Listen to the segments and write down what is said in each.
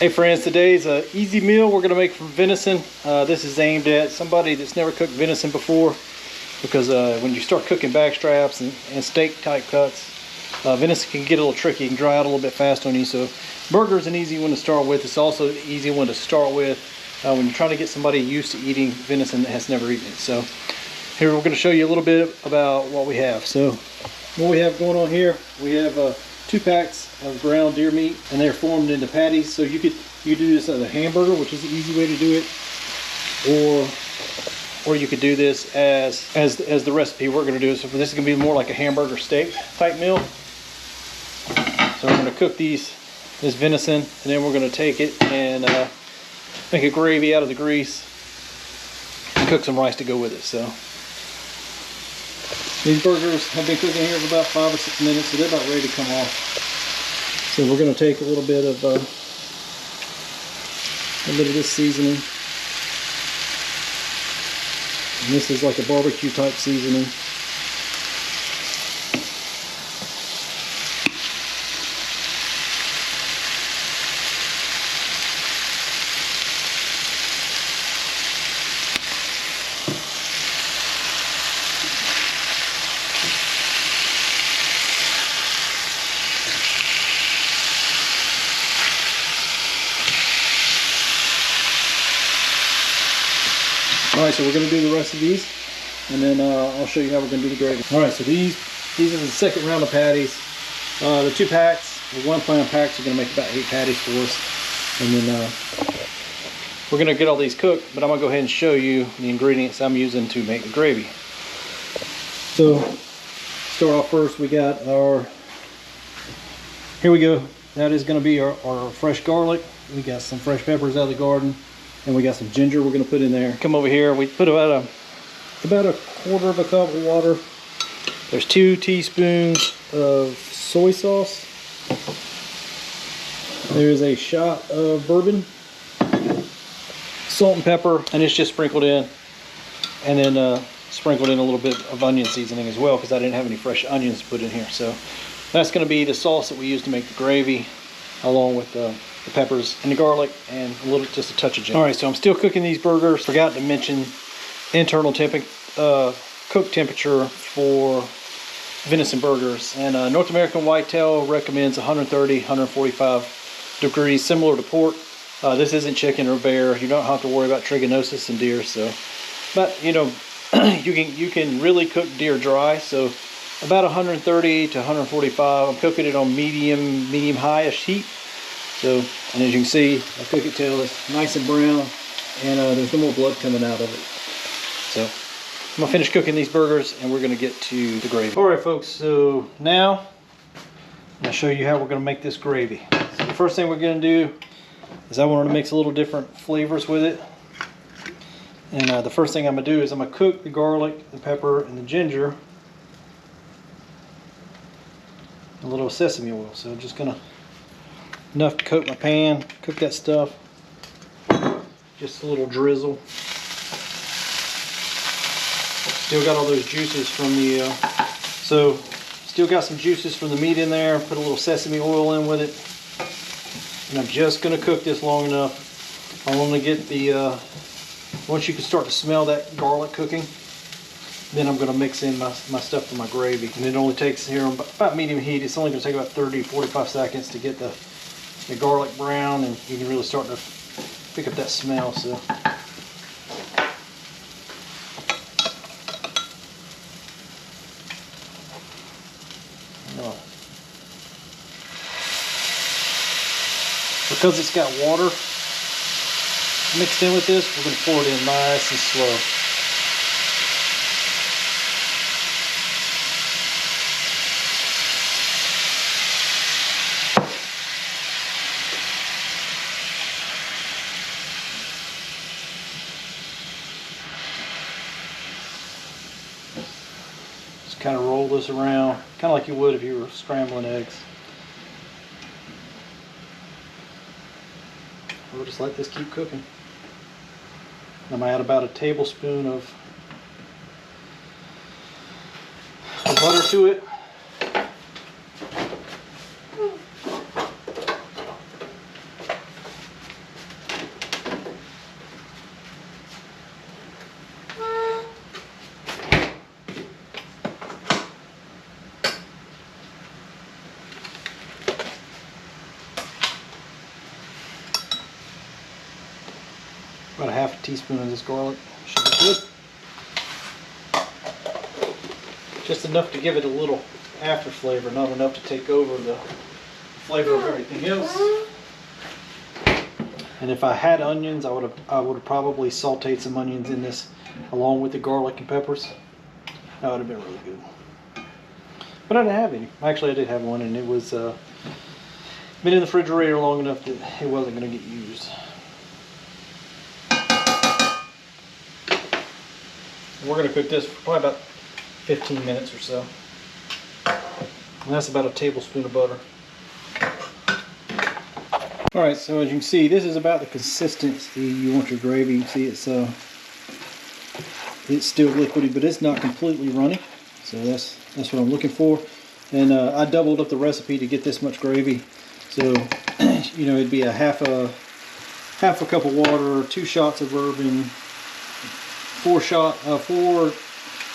Hey friends, today's an easy meal we're going to make from venison. This is aimed at somebody that's never cooked venison before, because when you start cooking back straps and steak type cuts, venison can get a little tricky and dry out a little bit fast on you. So burger is an easy one to start with. It's also an easy one to start with when you're trying to get somebody used to eating venison that has never eaten it. So here we're going to show you a little bit about what we have. So what we have going on here, we have 2 packs of ground deer meat, and they're formed into patties. So you do this as a hamburger, which is the easy way to do it, or you could do this as the recipe we're going to do. So for this is going to be more like a hamburger steak type meal. So we're going to cook this venison, and then we're going to take it and make a gravy out of the grease and cook some rice to go with it. So these burgers have been cooking here for about 5 or 6 minutes, so they're about ready to come off. So we're going to take a little bit of this seasoning. And this is like a barbecue type seasoning. Alright, so we're going to do the rest of these, and then I'll show you how we're going to do the gravy. Alright, so these are the second round of patties. The 2 packs, the 1 pound packs are going to make about 8 patties for us. And then we're going to get all these cooked, but I'm going to go ahead and show you the ingredients I'm using to make the gravy. So, start off first, we got here we go. That is going to be our fresh garlic. We got some fresh peppers out of the garden. And we got some ginger we're going to put in there. Come over here. We put about a 1/4 cup of water. There's 2 teaspoons of soy sauce. There's a shot of bourbon, salt and pepper, and it's just sprinkled in. And then sprinkled in a little bit of onion seasoning as well, because I didn't have any fresh onions to put in here. So that's going to be the sauce that we use to make the gravy, along with the peppers and the garlic and just a touch of ginger. All right, so I'm still cooking these burgers. Forgot to mention internal cook temperature for venison burgers. And North American Whitetail recommends 130, 145 degrees, similar to pork. This isn't chicken or bear. You don't have to worry about trichinosis in deer. So, but you know, you can really cook deer dry. So about 130 to 145. I'm cooking it on medium high-ish heat. So, and as you can see, I cook it till it's nice and brown, and there's no more blood coming out of it. So, I'm gonna finish cooking these burgers, and we're gonna get to the gravy. All right, folks. So now, I'm gonna show you how we're gonna make this gravy. So the first thing we're gonna do is I want to mix a little different flavors with it. And the first thing I'm gonna do is I'm gonna cook the garlic, the pepper, and the ginger. A little sesame oil. So I'm just gonna enough to coat my pan, cook that stuff. Just a little drizzle. Still got all those juices from the, still got some juices from the meat in there. Put a little sesame oil in with it. And I'm just gonna cook this long enough. I want to get the, once you can start to smell that garlic cooking, then I'm gonna mix in my stuff for my gravy. And it only takes here about medium heat. It's only gonna take about 30, 45 seconds to get the garlic brown, and you can really start to pick up that smell. So because it's got water mixed in with this, we're going to pour it in nice and slow. Kind of roll this around, kind of like you would if you were scrambling eggs. We'll just let this keep cooking. I'm going to add about a tablespoon of butter to it. About a half a teaspoon of this garlic. Should be good. Just enough to give it a little after flavor, not enough to take over the flavor of everything else. And if I had onions, I would have probably sauteed some onions in this along with the garlic and peppers. That would have been really good. But I didn't have any. Actually, I did have one, and it was been in the refrigerator long enough that it wasn't going to get used. We're going to cook this for probably about 15 minutes or so. And that's about a tablespoon of butter. Alright, so as you can see, this is about the consistency you want your gravy. You can see it's still liquidy, but it's not completely runny. So that's what I'm looking for. And I doubled up the recipe to get this much gravy. So you know, it'd be a half a cup of water, 2 shots of bourbon, 4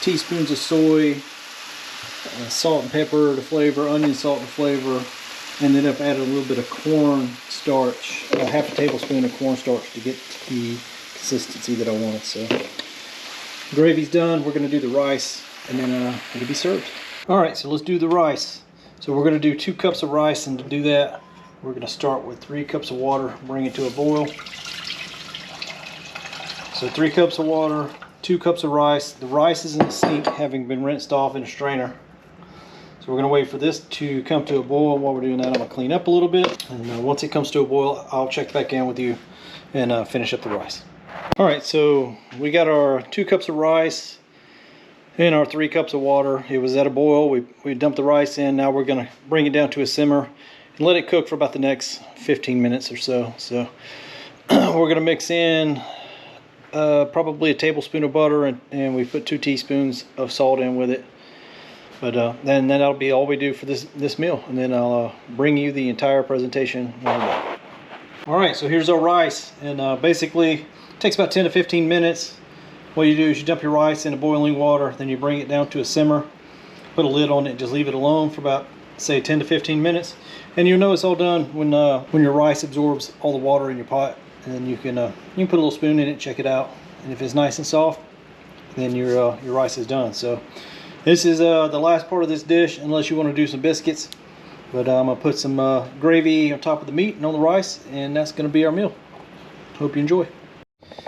teaspoons of soy, salt and pepper to flavor, onion, salt to flavor, and then I've added a little bit of corn starch, half a tablespoon of corn starch to get the consistency that I wanted. So gravy's done. We're going to do the rice, and then it'll be served. All right, so let's do the rice. So we're going to do 2 cups of rice, and to do that, we're going to start with 3 cups of water, bring it to a boil. So 3 cups of water, 2 cups of rice. The rice is in the sink, having been rinsed off in a strainer. So we're going to wait for this to come to a boil. While we're doing that, I'm going to clean up a little bit. And once it comes to a boil, I'll check back in with you and finish up the rice. All right, so we got our 2 cups of rice and our 3 cups of water. It was at a boil. We dumped the rice in. Now we're going to bring it down to a simmer and let it cook for about the next 15 minutes or so. So we're going to mix in probably a tablespoon of butter, and we put 2 teaspoons of salt in with it. But then that'll be all we do for this meal, and then I'll bring you the entire presentation when we're done. All right, so here's our rice, and basically it takes about 10 to 15 minutes. What you do is you dump your rice into boiling water, then you bring it down to a simmer, put a lid on it, and just leave it alone for about, say, 10 to 15 minutes, and you'll know it's all done when your rice absorbs all the water in your pot. And then you can put a little spoon in it, check it out, and if it's nice and soft, then your rice is done. So this is the last part of this dish, unless you want to do some biscuits. But I'm going to put some gravy on top of the meat and on the rice, and that's going to be our meal. Hope you enjoy.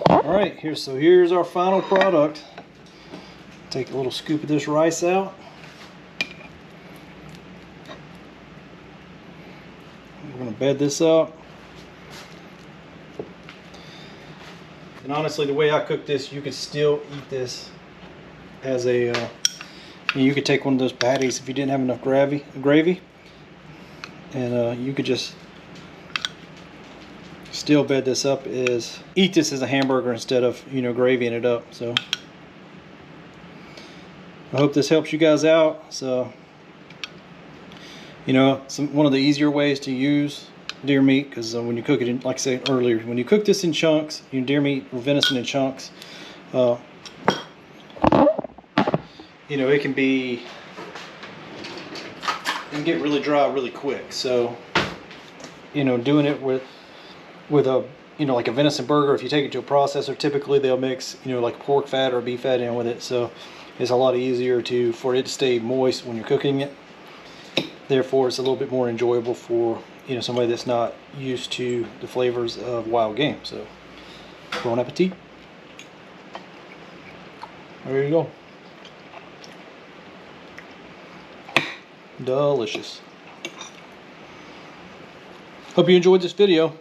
Alright, here's our final product. Take a little scoop of this rice out. We're going to bed this up. And honestly, the way I cook this, you could still eat this as a you could take one of those patties if you didn't have enough gravy, and you could just still bed this up, eat this as a hamburger instead of, you know, gravying it up. So I hope this helps you guys out. So, you know, one of the easier ways to use deer meat, because when you cook it in, like I said earlier, when you cook this in chunks, deer meat or venison in chunks, you know, it can get really dry really quick. So, you know, doing it with a, you know, like a venison burger, if you take it to a processor, typically they'll mix, you know, like pork fat or beef fat in with it. So it's a lot easier for it to stay moist when you're cooking it. Therefore, it's a little bit more enjoyable for, you know, somebody that's not used to the flavors of wild game. So, bon appetit. There you go. Delicious. Hope you enjoyed this video.